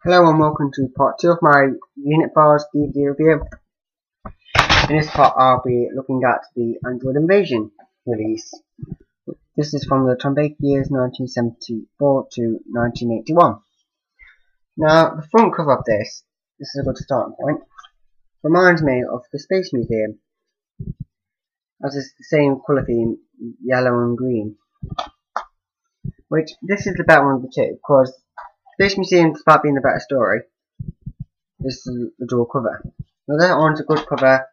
Hello and welcome to part 2 of my Unit Files DVD review. In this part I'll be looking at the Android Invasion release. This is from the Tom Baker years 1974 to 1981. Now the front cover of this is a good starting point, reminds me of the Space Museum, as it's the same colour theme, yellow and green. Which this is the better one of the two, because Space Museum, despite being a better story, is the dual cover. Now that one's a good cover,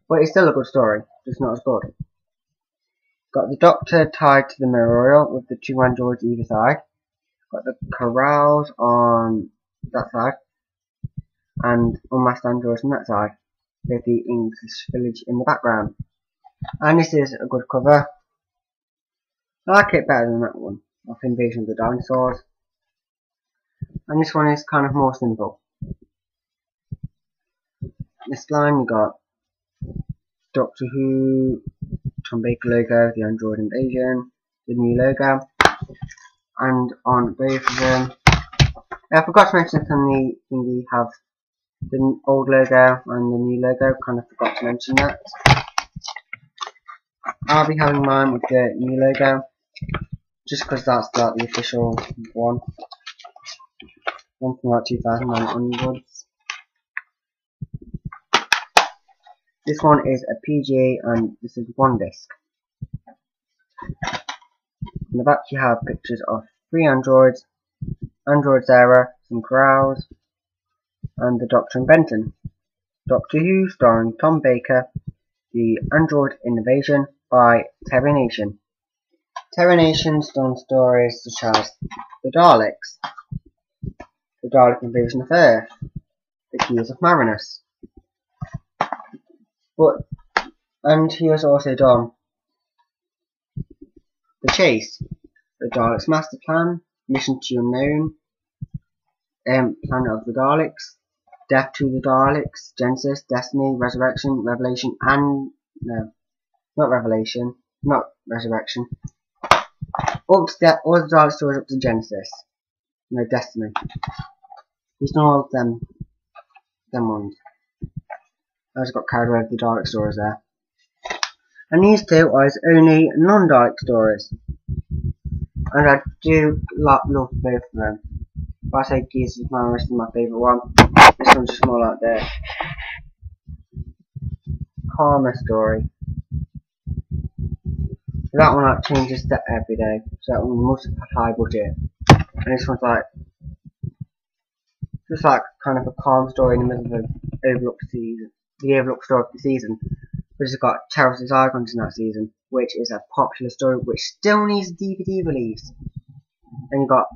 but it's still a good story, just not as good. Got the Doctor tied to the Memorial with the two androids either side. Got the corrals on that side, and unmasked androids on that side, with the English village in the background. And this is a good cover. I like it better than that one, of Invasion of the Dinosaurs. And this one is kind of more simple. This line you got Doctor Who, Tom Baker logo, the Android Invasion, the new logo, and on both of them, I forgot to mention that on the thingy have the old logo and the new logo, kind of forgot to mention that. I'll be having mine with the new logo, just because that's like the official one. One from like 2009 onwards. This one is a PGA and this is one disc. In the back you have pictures of 3 androids, Android Sarah, some corrals, and the Doctor and Benton. Doctor Who starring Tom Baker, the Android Invasion by Terry Nation. Terry Nation's done stories such as the Daleks, the Dalek Invasion of Earth, the Keys of Marinus. And he has also done The Chase, the Daleks Master Plan, Mission to Unknown, Planet of the Daleks, Death to the Daleks, Genesis, Destiny, Resurrection, Revelation, and no, not Revelation, not Resurrection. All the Dalek stories up to Genesis. No, Destiny. He's done all of them ones. I just got carried away with the Dalek stories there. And these two are his only non-Dalek stories. And I do love both of them. If I say Keys of Marinus is my favourite one, this one's just more like the calmer story. That one like changes to every day, so that one must have high budget. And this one's like just like kind of a calm story in the middle of the overlooked season, the overlooked story of the season. Which has got Terror's Icons in that season, which is a popular story which still needs a DVD release. Then you got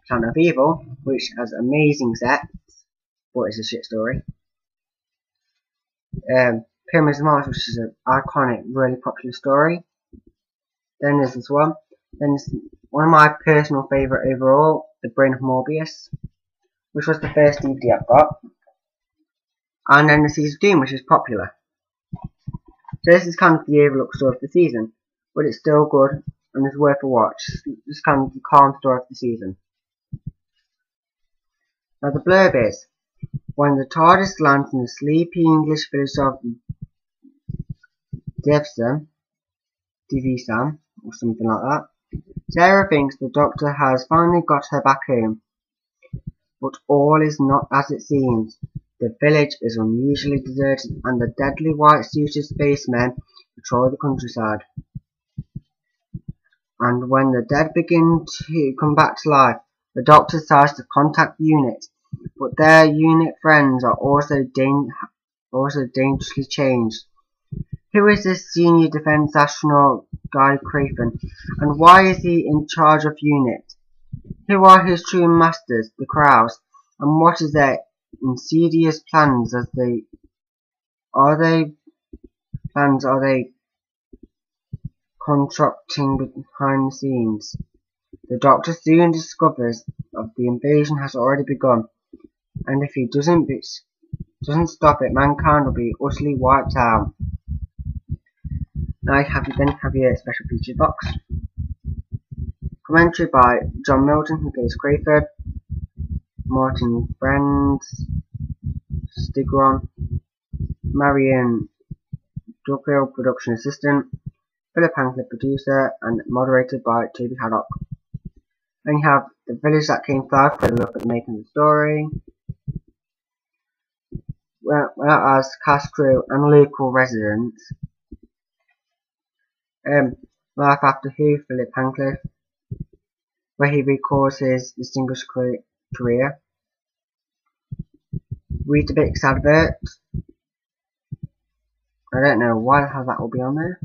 Planet of Evil, which has amazing sets, but it's a shit story. Pyramids of Mars, which is an iconic, really popular story. Then there's this one. Then there's one of my personal favourite overall, The Brain of Morbius, which was the first DVD I've got. And then the Seas of Doom, which is popular. So this is kind of the overlooked story of the season, but it's still good and it's worth a watch. It's kind of the calm story of the season. Now the blurb is, when the TARDIS lands in the sleepy English village of Devsam, or something like that, Sarah thinks the Doctor has finally got her back home. But all is not as it seems. The village is unusually deserted and the deadly white-suited spacemen patrol the countryside. And when the dead begin to come back to life, the Doctor decides to contact UNIT, but their UNIT friends are also dangerously changed. Who is this senior defense astronaut Guy Craven, and why is he in charge of UNIT? Who are his true masters, the Crows, and what is their insidious plans are they contracting behind the scenes? The Doctor soon discovers that the invasion has already begun, and if he doesn't stop it, mankind will be utterly wiped out. Now you have your special features box. Commentary by John Milton, who plays Crayford. Martin Friends, Stigron, Marion Duffield, production assistant, Philip Hankley, producer, and moderated by Toby Haddock. Then you have The Village That Came to Life, for a look at the making of the story. Whereas cast, crew, and local residents. Life After Who, Philip Hankley, where he records his distinguished career. Weetabix advert. I don't know why the hell that will be on there.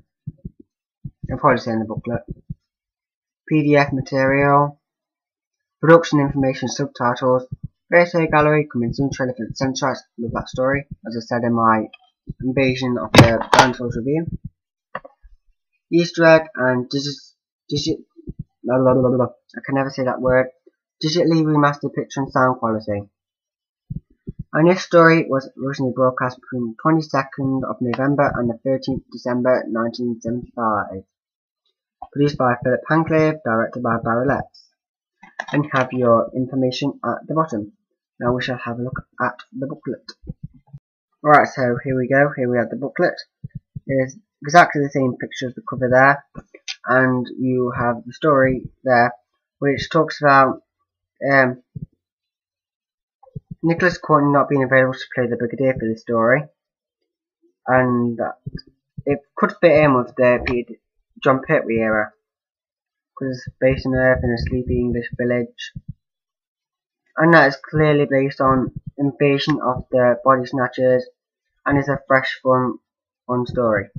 It'll probably say in the booklet. PDF material. Production information, subtitles. Photo gallery, coming soon, trailer for the Centrites. Love that story, as I said in my Invasion of the Dinosaurs review. Easter egg and I can never say that word. Digitally remastered picture and sound quality. And this story was originally broadcast between the 22nd of November and the 13th of December 1975. Produced by Philip Hankley, directed by Barry Letts. And you have your information at the bottom. Now we shall have a look at the booklet. Alright, so here we go. Here we have the booklet. It is exactly the same picture as the cover there. And you have the story there, which talks about Nicholas Courtney not being available to play the Brigadier for the story. And it could fit in with the John Pertwee era, because it's based on Earth in a sleepy English village, and that is clearly based on Invasion of the Body Snatchers, and is a fresh, fun story.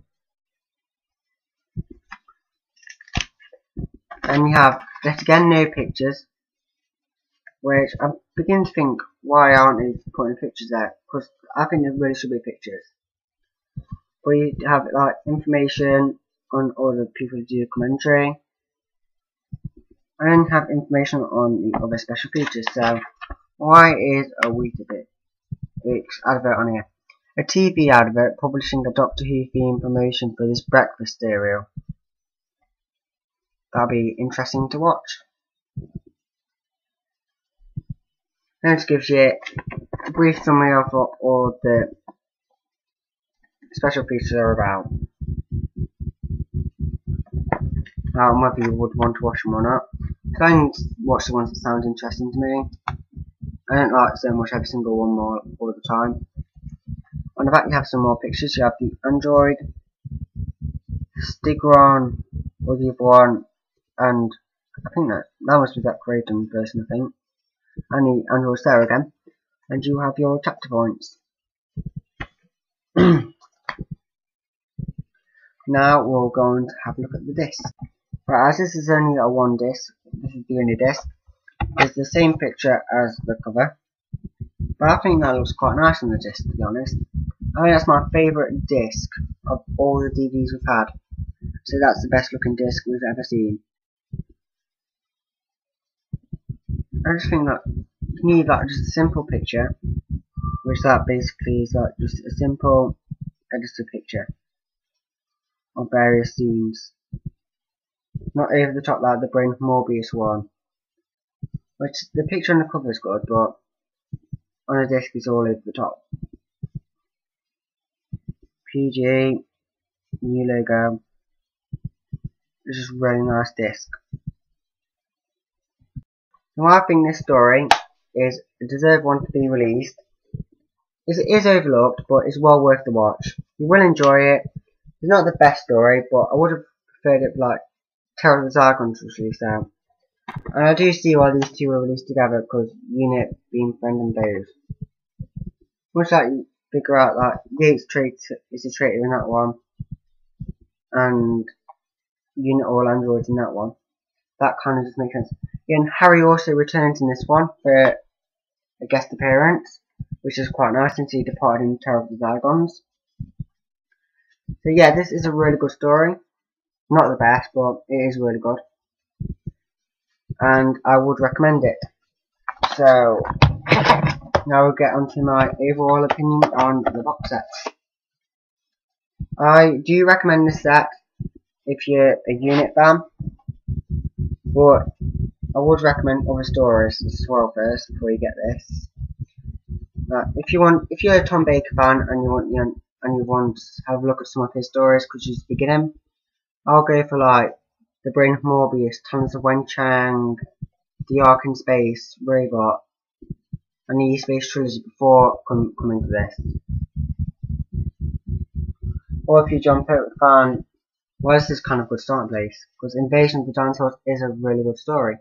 And you have yet again no pictures, which I begin to think, why aren't they putting pictures there? Because I think there really should be pictures. But you have like information on all the people who do the commentary, and have information on the other special features. So, why is a Weetabix advert on here? A TV advert publishing a Doctor Who theme promotion for this breakfast cereal. That'll be interesting to watch. Then it gives you a brief summary of what all the special features are about. Whether you would want to watch them or not. So I only watch the ones that sound interesting to me. I don't like so much every single one more all the time. On the back you have some more pictures. You have the Android, Stigron, or the other one, and I think that must be that Kratom person, I think. And the Android's there again. And you have your chapter points. Now we'll go and have a look at the disc. Right, as this is only a one disc, this is the only disc. It's the same picture as the cover, but I think that looks quite nice on the disc, to be honest. I think that's my favourite disc of all the DVDs we've had. So that's the best looking disc we've ever seen. I just think that you need like just a simple picture, which that basically is like just a simple edited picture of various scenes. Not over the top like the Brain Morbius one. Which the picture on the cover is good, but on the disc is all over the top. PG, new logo. This is a really nice disc. Now I think this story is a deserved one to be released. It is overlooked, but it's well worth the watch. You will enjoy it. It's not the best story, but I would have preferred it like Terror of the Zygons was released out. And I do see why these two were released together, because Unit being friend and foes. Much like you figure out like Yates is a traitor in that one, and Unit all androids in that one. That kind of just makes sense. And Harry also returns in this one for a guest appearance, which is quite nice since he departed in Terror of the Zygons. So yeah, this is a really good story. Not the best, but it is really good. And I would recommend it. So, now we'll get onto my overall opinion on the box set. I do recommend this set if you're a Unit fan, but I would recommend other stories as well first before you get this. If you're a Tom Baker fan and you want to have a look at some of his stories, could you just begin him? I'll go for like The Brain of Morbius, Tons of Wenchang, The Ark in Space, Robot, and the E-Space trilogy before coming to this. Or if you're a John Pope fan, well, this is kind of a good starting place, because Invasion of the Dinosaurs is a really good story.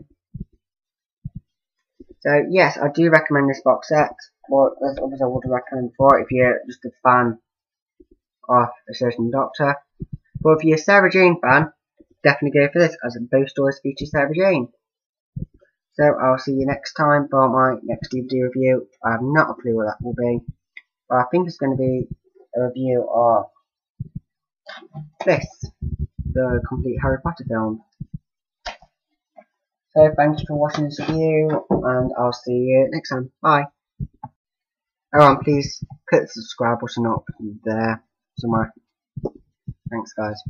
So yes, I do recommend this box set, but there's others I would recommend for if you're just a fan of a certain Doctor. But if you're a Sarah Jane fan, definitely go for this, as both stories feature Sarah Jane. So I'll see you next time for my next DVD review. I have not a clue what that will be, but I think it's going to be a review of this, the complete Harry Potter film. So thank you for watching this review, and I'll see you next time. Bye. Oh, and please click the subscribe button up there somewhere. Thanks guys.